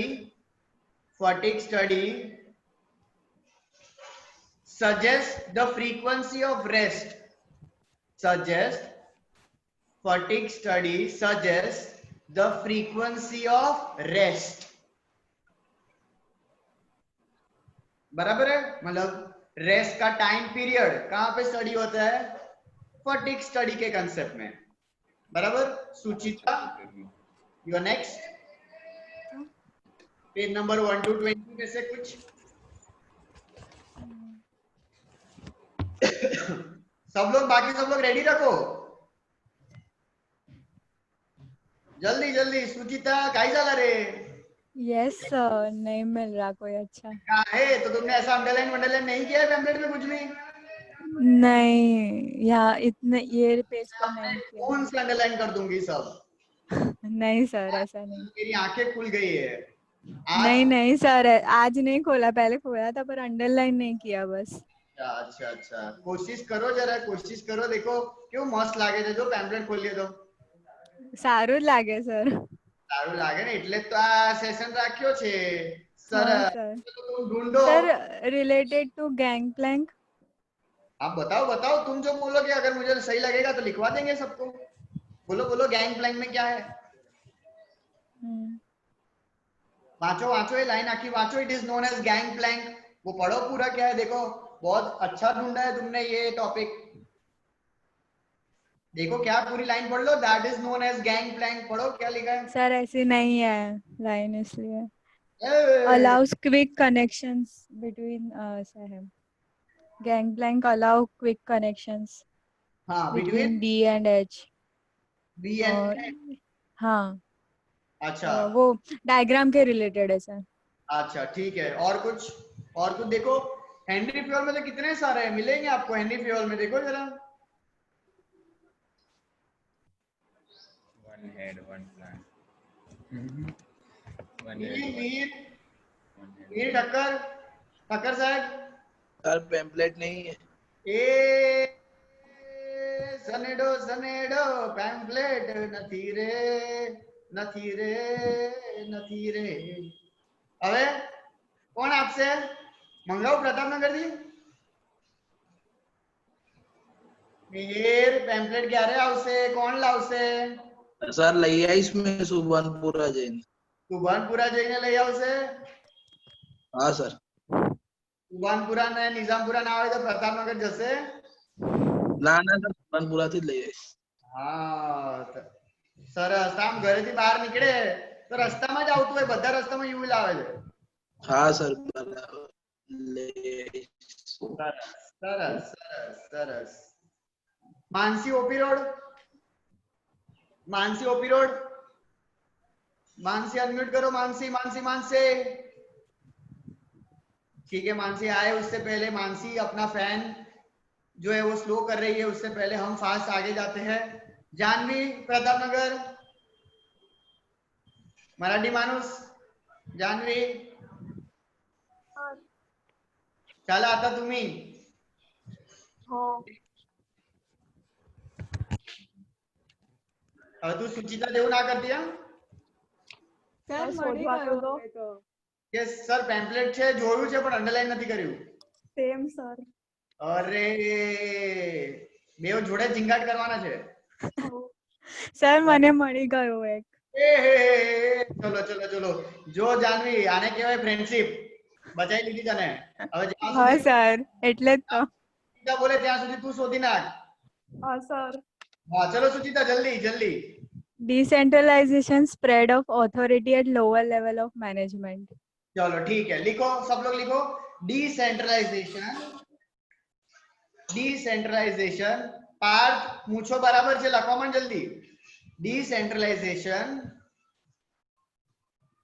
suggest the frequency of rest. Fatigue study suggests the frequency of rest. बराबर है, मतलब रेस्ट का टाइम पीरियड कहां पे स्टडी होता है? फटीग स्टडी के कंसेप्ट में। बराबर। Suchita, you are next. Page number 1 to 20 में से कुछ बाकी सब लोग रेडी रखो, जल्दी। सुचिता काय झाला रे? यस सर, नहीं मिल रहा कोई अच्छा। है तो तुमने ऐसा अंडरलाइन नहीं किया है पैम्पलेट में कुछ भी? नहीं, यहाँ इतने ये पेज पर नहीं किया। कौन सा अंडरलाइन कर दूंगी सब? नहीं सर, ऐसा नहीं। मेरी आंखें खुल गई है। नहीं सर, आज नहीं खोला, पहले खोला था पर अंडरलाइन नहीं किया बस। अच्छा कोशिश करो, जरा कोशिश करो। देखो क्यों मस्त लागे છે જો પેમ્પલેટ ખોલીએ તો। સારું જ લાગે સર। સારું લાગે ને, એટલે તો આ સેશન રાખ્યો છે સર। तुम ढूंढो sir related to gang plank. आप बताओ, तुम जो बोलोगे, अगर मुझे सही लगेगा तो लिखवा देंगे सबको। बोलो गैंग प्लैंक में क्या है? वाचो ये लाइन आखी वाचो। It is known as gang plank. वो पढ़ो पूरा क्या है। देखो बहुत अच्छा ढूंढा है तुमने ये टॉपिक। देखो क्या पूरी लाइन पढ़ लो। That is known as gang plank. पढ़ो क्या लिखा है। सर ऐसी नहीं है लाइन, इसलिए allows quick connections between gang plank allow quick connections between D and H। B and H। हाँ अच्छा, वो डायग्राम के रिलेटेड है सर। अच्छा ठीक है। और कुछ देखो। हेनरी फ्योल में तो कितने सारे मिलेंगे आपको। हेनरी फ्योल में देखो जरा। One head, one plan. Mir Thakkar साहब सर पैम्पलेट नहीं है। सनेडो पैम्पलेट નથી રે હવે કોણ આપશે? મંગાવું પ્રતાપનગર થી? મિહિર પેમ્પલેટ ક્યારે આવશે? કોણ લાવશે? સર લઈ આવીશ મેં સુભાનપુરા જઈને લઈ આવશે? હા સર। સુભાનપુરા ને નિઝામપુરા ના આવે તો પ્રતાપનગર જશે? ના ના સર સુભાનપુરા થી જ લઈ આવીશ। હા સરસ। આમ ઘરેથી બહાર નીકળે તો રસ્તામાં જ આવતું હોય, બધા રસ્તામાં યુ લાવે છે। હા સર બરાબર લઈ આવીશ। સરસ। Mansi OP road Mansi unmute करो। मानसी ठीक है। मानसी आए उससे पहले मानसी अपना फैन जो है वो स्लो कर रही है, उससे पहले हम फास्ट आगे जाते हैं। जानवी प्रतापनगर मराठी माणूस जानवी चला आता तुम्ही हो હવે તું સુચિતા દેવું ના કરતી? સર મળી ગયો કે સર પેમ્પલેટ છે જોયું છે પણ અંડરલાઈન નથી કર્યું? Same sir. અરે બેવ જોડે ઝીંગાટ કરવાના છે। સર મને મળી ગયો એક। ચલો જો જાનવી આને કહેવાય ફ્રેન્ડશિપ। બચાઈ લીધી તને। હવે હા સર એટલે જ તો સુચિતા બોલે ત્યાં સુધી તું શોધી નાખ। હા સર। हाँ चलो सुचिता जल्दी। Decentralization spread of authority at lower level of management। चलो ठीक है, लिखो सब लोग लिखो। डिसेंट्रलाइजेशन पार्ट मूछो बराबर છે લખવામાં જલ્દી। Decentralisation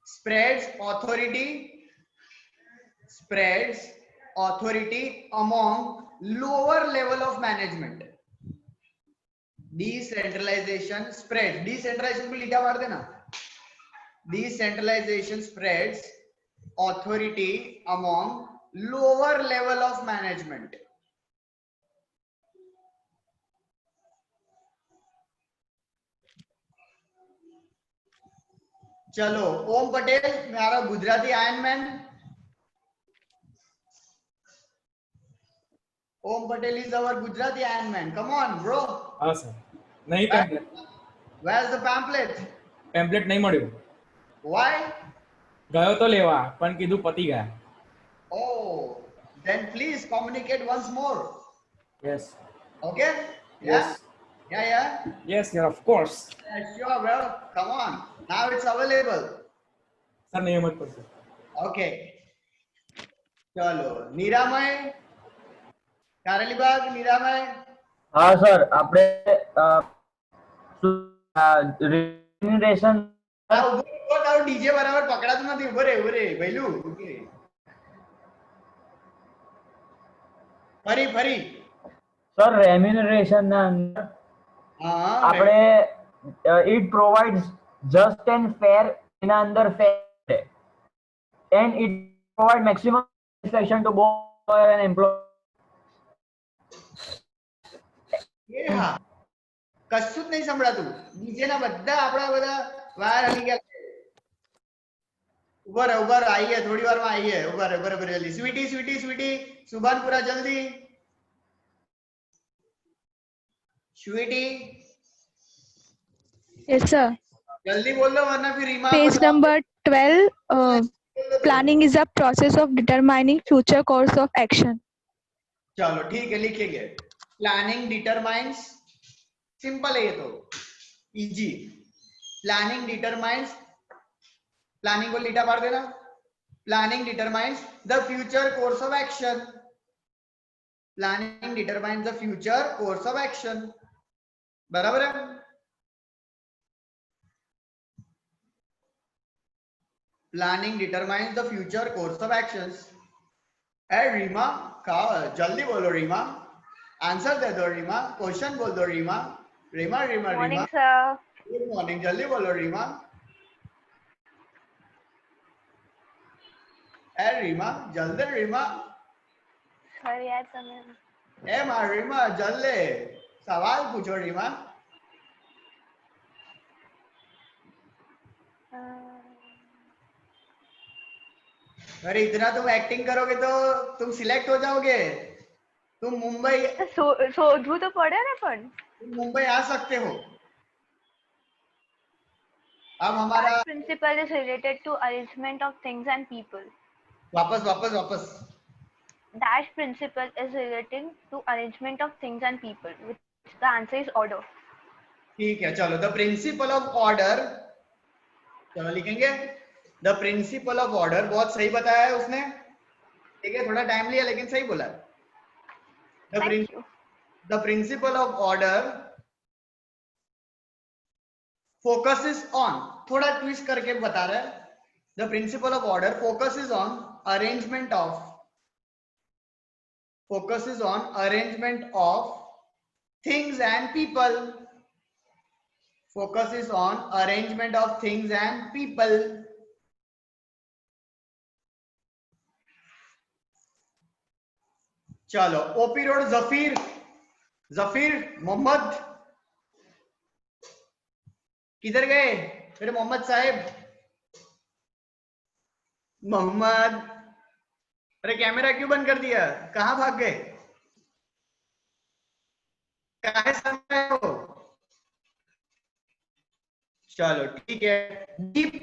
spreads authority among lower level of management। Decentralisation spread, decentralisation को लिखा मार देना। Decentralisation spreads authority among lower level of management. चलो ओम पटेल मेरा गुजराती आयरन मैन। ओम पटेल is our Gujarati Iron Man. Come on, bro. हाँ सर। नहीं pamphlet. Where's the pamphlet? Pamphlet नहीं મળ્યું। Why? ગયો તો લેવા પણ કીધું પતી ગયા। Oh, then please communicate once more. Yes. Okay? Yes. Yeah. Yes, of course. Yeah, sure, bro. Come on. Now it's available. Sir नहीं मत पड़ते। Okay. चलो निरामय कारेलीबाग निरामय। हाँ सर આપણે remuneration તારું ડીજે બરાબર પકડાતું નથી। ઉભો રે ભઈલું ફરી સર remuneration ના અંદર આપણે it provides just and fair એના અંદર fair and it provide maximum satisfaction to both employer and employee। હા કશું જ નહીં સંભળાતું। ડીજે ના બધા આપણા બધા વાયર હલી ગયા। ઉભા રહો આઈએ થોડી વાર માં આઈએ। ઉભા રહો જલ્દી। સ્વીટી સુભાનપુરા જલ્દી। Sweety Yes sir। जल्दी बोल दो वरना फिर Reema Page number 12 planning is a process of determining future course of action। चलो ठीक है लिखेंगे। प्लानिंग डिटरमाइंस सिंपल है ये तो इजी। प्लानिंग डिटरमाइंस प्लानिंग को लीटा मार देना। Planning determines the future course of action. Planning determines the future course of action. बराबर है। Planning determines the future course of actions. ए रीमा का जल्दी बोलो रीमा। आंसर दे दो रीमा। क्वेश्चन बोल दो Reema. Reema morning sir. Good morning. जल्दी बोलो रीमा। ए रीमा जल्दी रीमा सर यार समय ए मां रीमा जल्दी सवाल पूछो रीमा। अरे इतना तुम एक्टिंग करोगे तो तुम सिलेक्ट हो जाओगे। तुम मुंबई शोधू तो पड़े ना पण तुम मुंबई आ सकते हो। अब हमारा principle is related to arrangement of things and people. वापस वापस वापस Dash principle is relating to arrangement of things and people, which the answer is order. ठीक है चलो द प्रिंसिपल ऑफ ऑर्डर चलो लिखेंगे द प्रिंसिपल ऑफ ऑर्डर। बहुत सही बताया है उसने, ठीक है थोड़ा टाइम लिया लेकिन सही बोला। The principle of order focuses on, थोड़ा ट्विस्ट करके बता रहा है। The principle of order focuses on arrangement of things and people. Focuses on arrangement of things and people. चलो ओपी रोड जफीर मोहम्मद किधर गए मेरे मोहम्मद साहब? मोहम्मद अरे कैमरा क्यों बंद कर दिया? कहां भाग गए? काहे समय हो? चलो ठीक है दीप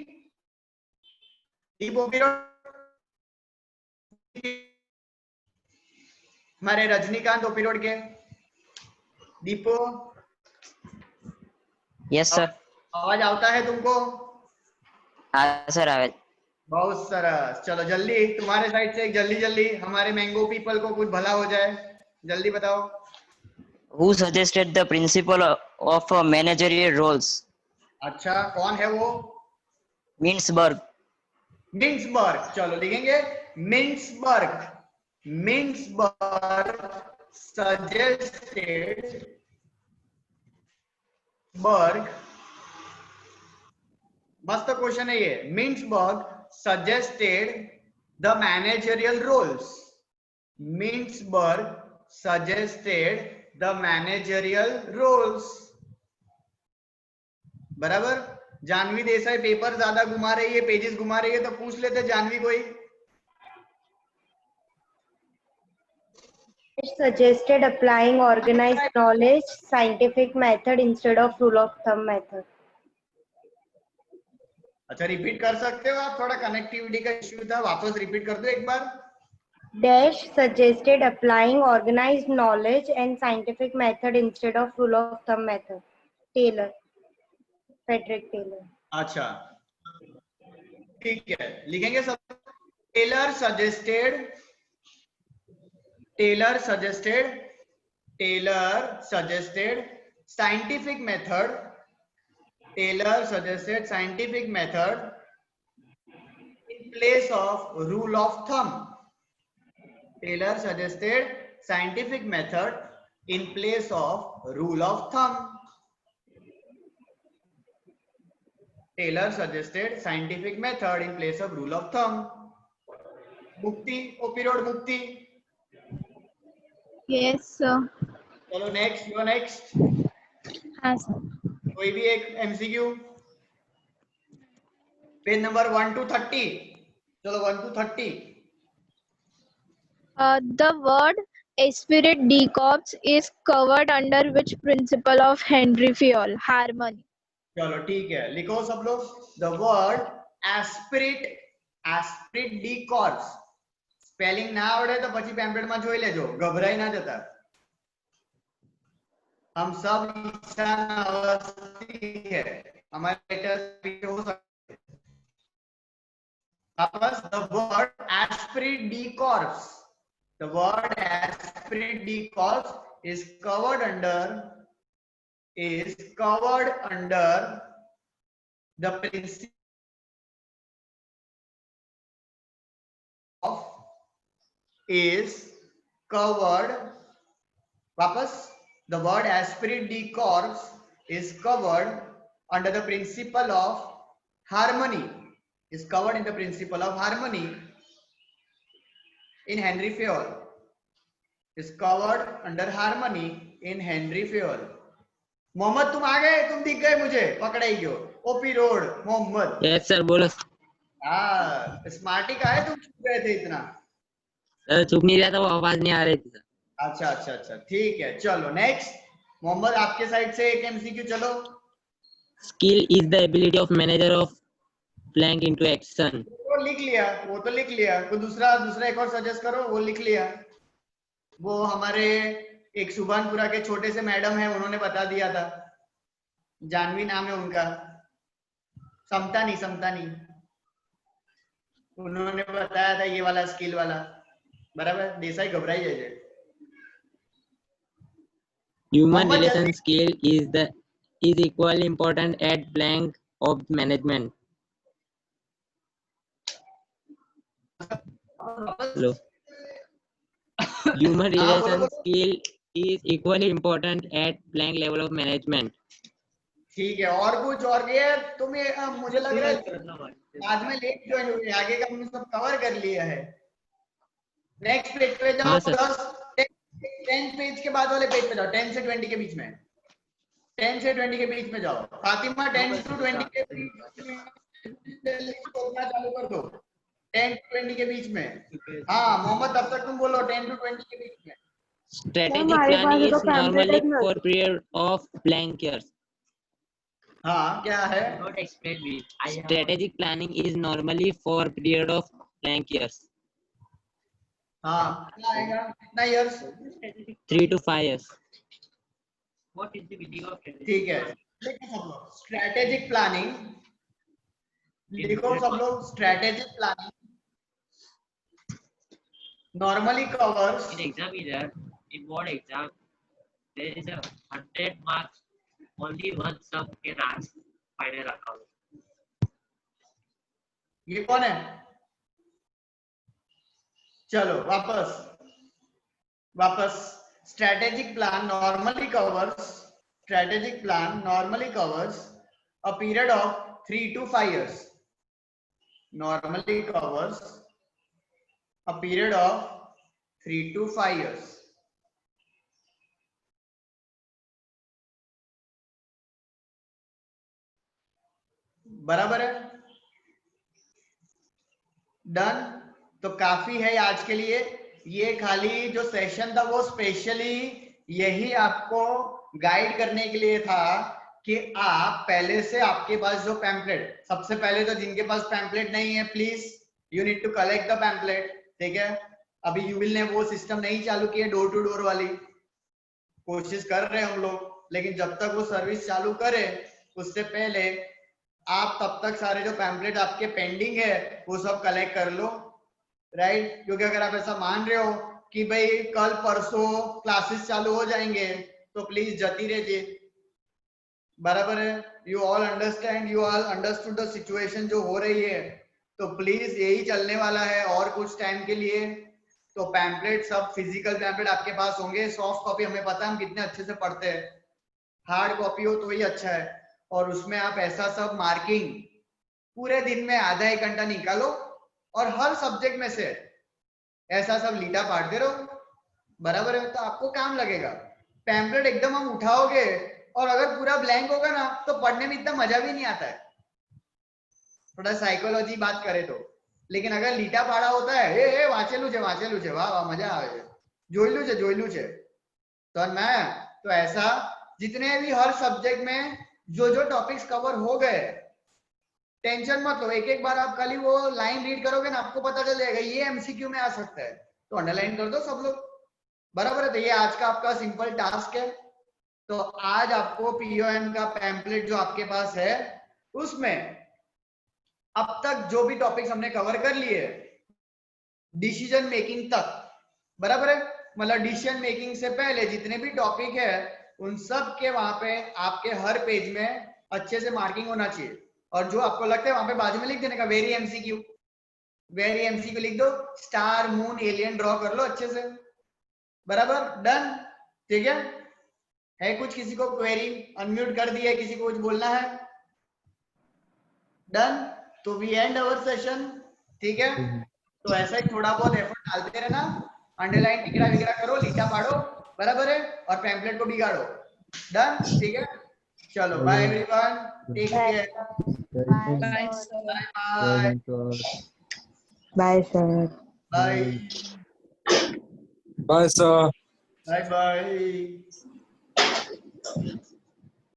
हमारे रजनीकांत ओपी रोड के दीपो। Yes sir. आवाज आता है तुमको? हाँ सर आवाज। बहुत सरस। चलो जल्दी तुम्हारे साइड से जल्दी हमारे मैंगो पीपल को कुछ भला हो जाए, जल्दी बताओ। Who suggested the principle of managerial roles? अच्छा कौन है वो? मिन्सबर्ग। चलो लिखेंगे मिन्सबर्ग suggested मस्त क्वेश्चन है ये। मिन्सबर्ग suggested the managerial roles. Mintzberg suggested the managerial roles. बराबर। जानवी देसाई पेपर ज्यादा घुमा रही है, पेजेस घुमा रही है, तो पूछ लेते जानवी कोई। It suggested applying organized knowledge, scientific method instead of rule of thumb method. अच्छा रिपीट कर सकते हो आप? थोड़ा कनेक्टिविटी का इश्यू था, वापस रिपीट कर दो एक बार। Dash suggested applying organized knowledge and scientific method instead of rule of thumb method. Taylor, Frederick Taylor. अच्छा ठीक है लिखेंगे सब। Taylor suggested scientific method. Taylor suggested scientific method in place of rule of thumb. Taylor suggested scientific method in place of rule of thumb. Taylor suggested scientific method in place of rule of thumb. मुक्ति OP road मुक्ति। Yes sir. चलो next you next. हाँ sir. कोई भी एक MCQ page number 1 to 30। चलो 1 to 30। The word aspirate decorps is covered under which principle of Henry Fayol? Harmony. चलो ठीक है लिखो सब लोग। The word aspirate decorps spelling ना आवड़े तो પછી પેમ્પલેટ માં જોઈ લેજો, ગભરાઈ ના જતા। हम सब ईशान अवस्थी है, हमारे लेटर्स भी हो सकते हैं। वापस the word aspirate decorps, the word aspirate decorps is covered under the principle of is covered वापस the word aspirate decorps is covered under the principle of harmony, is covered in the principle of harmony in Henry Fayol. Is covered under harmony in Henry Fayol. Mohammed तुम आ गए, तुम दिख गए मुझे, पकड़े ही हो। OP road Mohammed. Yes sir बोलो। हाँ स्मार्टी का है, तुम चुप गए थे इतना। सर चुप नहीं रहा था, वो आवाज नहीं आ रही थी। अच्छा अच्छा अच्छा ठीक है, चलो नेक्स्ट। मोहम्मद आपके साइड से एक एमसीक्यू चलो। Skill is the ability of manager of blank into action. वो लिख लिया, वो तो लिख लिया। कोई दूसरा एक और सजेस्ट करो। वो लिख लिया, वो हमारे एक सुभानपुरा के छोटे से मैडम है, उन्होंने बता दिया था, जानवी नाम है उनका, समतानी उन्होंने बताया था ये वाला स्किल वाला। बराबर, देसाई घबराई जाए। Human relation skill is equally important at blank of management. Hello. Human relation skill is equally important at blank level of management. ठीक है, और कुछ और ये तुम्हें मुझे लग रहा है आज में लेट ज्वाइन हुई, आगे का हमने सब कवर कर लिया है। नेक्स्ट पेज पे जाओ, 10 पेज के बाद वाले पेज पे जाओ, 10 से 20 के बीच में, 10 से 20 के बीच में जाओ। फातिमा 10 to 20 के बीच में चालू कर दो, 10 to 20 के बीच में। हाँ मोहम्मद तब तक तुम बोलो 10 to 20 के बीच में। Strategic planning is normally for period of blank years. हाँ क्या है? Strategic planning is normally for period of blank years. हाँ क्या आएगा? कितना years? 3 to 5 years. ठीक है, लिखो सब लोग स्ट्रेटेजिक प्लानिंग, लिखो सब लोग strategic planning normally covers in exam either in board exam there is a 100 marks, only one sub can ask final account. ये कौन है? चलो वापस strategic plan normally covers a period of 3 to 5 years. Normally covers a period of 3 to 5 years. बराबर है? Done. तो काफी है आज के लिए। ये खाली जो सेशन था वो स्पेशली यही आपको गाइड करने के लिए था कि आप पहले से आपके पास जो पैम्पलेट, सबसे पहले तो जिनके पास पैम्पलेट नहीं है please you need to collect the pamphlet. ठीक है, अभी यूविल ने वो सिस्टम नहीं चालू किया डोर टू डोर वाली, कोशिश कर रहे हैं हम लोग, लेकिन जब तक वो सर्विस चालू करे उससे पहले आप तब तक सारे जो पैम्पलेट आपके पेंडिंग है वो सब कलेक्ट कर लो, राइट? क्योंकि अगर आप ऐसा मान रहे हो कि भाई कल परसों क्लासेस चालू हो जाएंगे तो प्लीज जती रहिए। बराबर है? You all understand, you all understood the situation जो हो रही है, तो प्लीज यही चलने वाला है और कुछ टाइम के लिए। तो पैम्पलेट सब फिजिकल पैम्पलेट आपके पास होंगे। सॉफ्ट कॉपी हमें पता है हम कितने अच्छे से पढ़ते हैं, हार्ड कॉपी हो तो ही अच्छा है। और उसमें आप ऐसा सब मार्किंग पूरे दिन में आधा एक घंटा निकालो और हर सब्जेक्ट में से ऐसा सब लीटा पाटते रहो। बराबर है? तो आपको काम लगेगा। पैम्पलेट एकदम हम उठाओगे और अगर पूरा ब्लैंक होगा ना तो पढ़ने में इतना मजा भी नहीं आता है, थोड़ा साइकोलॉजी बात करे तो। लेकिन अगर लीटा पाड़ा होता है ए वाचेलू छे वाह वाह मजा आवे जोइलू छे तो मैं तो ऐसा जितने भी हर सब्जेक्ट में जो टॉपिक्स कवर हो गए, टेंशन मत लो। एक बार आप खाली वो लाइन रीड करोगे ना आपको पता चल जाएगा ये एमसीक्यू में आ सकता है, तो अंडरलाइन कर दो सब लोग। बराबर है? तो ये आज का आपका सिंपल टास्क है। तो आज आपको पीओएम का पैम्पलेट जो आपके पास है उसमें अब तक जो भी टॉपिक्स हमने कवर कर लिए डिसीजन मेकिंग तक, बराबर है? मतलब डिसीजन मेकिंग से पहले जितने भी टॉपिक है उन सब के वहां पे आपके हर पेज में अच्छे से मार्किंग होना चाहिए। और जो आपको लगता है वहां पे बाजू में लिख देने का वेरी एमसीक्यू लिख दो, स्टार मून एलियन ड्रॉ कर लो अच्छे से। बराबर? डन। ठीक है कुछ किसी को क्वेरी? अनम्यूट कर दिया, किसी को कुछ बोलना है? डन। तो वी एंड अवर सेशन। ठीक है, तो ऐसा ही थोड़ा बहुत एफर्ट डालते रहना, अंडरलाइन टिकड़ा विकड़ा करो, लीटा पाड़ो, बराबर है, और पैम्पलेट को बिगाड़ो। डन, ठीक है, चलो bye everyone, take care, bye bye Bye, sir. Bye Bye, sir. Bye bye.